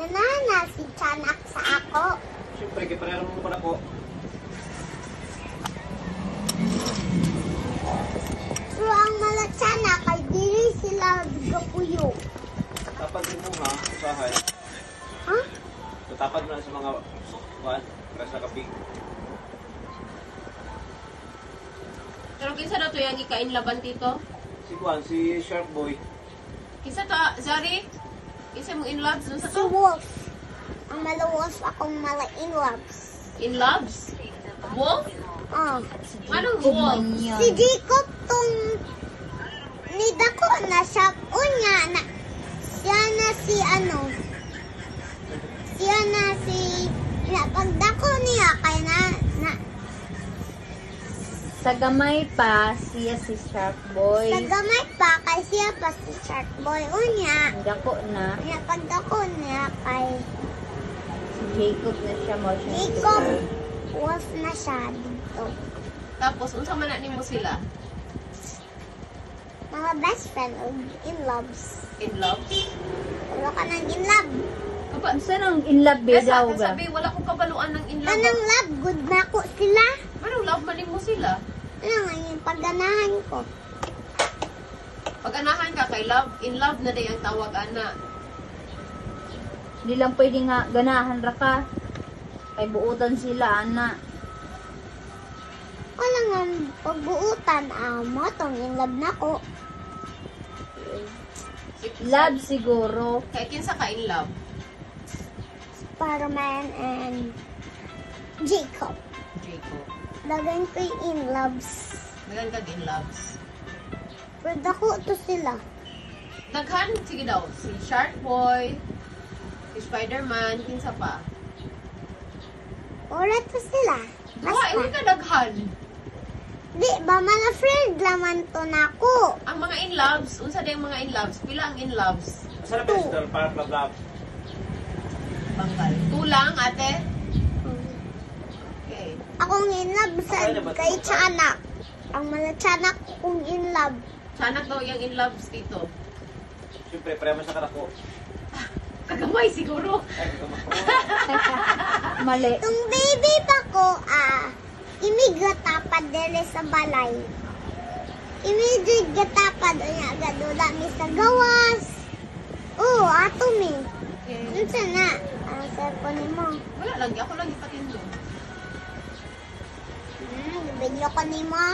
Ganahan na si Tiyanak sa ako. Siyempre, kiparera mo pa na ko. Pero ang mga Tiyanak ay dili sila gapuyo. Tapad din mo nga, usahay. Ha? Tatapad mo na sa mga kuhan, para sa kapig. Pero kinsa na to yung ikain laban dito? Si kuhan, si Shark Boy. Kinsa to, Zari? Kinsa mo in loves dun sa Si to? Wolf. Ang malawas akong mala in loves. In loves? Wolf? Oh. Anong wolf? Si Jacob tong nidako na siya. Unya na. Siya na si ano. Siya na si pagdako niya kay na Sa gamay pa, siya si Shark Boy. sa gamay pa kay siya pa si Shark Boy. Unya. Dako na. Pagdako niya kay Si Jacob na siya mo siya. Jacob. Wolf na siya dito. Tapos, unsa man na nimo sila? Mga best friend o in loves. In love? Wala ka nang in love. Kaba, Saan ang in love ba Kaya daw sa akin ba? sabi, wala kong kabaluan ng in love. Anong love? Good na ko sila. Anong love man nimo sila? Ano nga yung pagganahan ko? Pag anahan ka kay love, in love na day ang tawag ana. Hindi lang pwede nga ganahan ra ka. Kay buutan sila, ana. Wala nga pagbuutan. Mo tong in love na ko. Love siguro. Kaya kinsa ka in love? Spider-Man and Jacob. Jacob. Dagan ko yung in loves. Dagan kag in loves. Pero dako to sila. Daghan, sige daw, si Shark Boy, si Spider-Man, kinsa pa? Wala to sila. Duha, hindi ka daghan. Di ba mga friend laman to na ko. Ang mga in loves, unsa day ang mga in loves? Pila ang in loves? Saan na ba yung star? Para love. Bangkal. Tulang, ate? Okay. Akong in love sa kay Tiyanak. Ang mga Tiyanak kong in love. Sanak daw yung in loves dito. Siyempre, pareha sa kanako. Kagamay siguro. Ay, kamako. Mali. Tung baby pa ko, imigatapad dere sa balay. Imigatapad niya gadula mi sa gawas. Oh, ato mi. Okay. Unsa na? Ang cellphone mo. Wala lang, ako lang ipatindo. Video ko ni mo.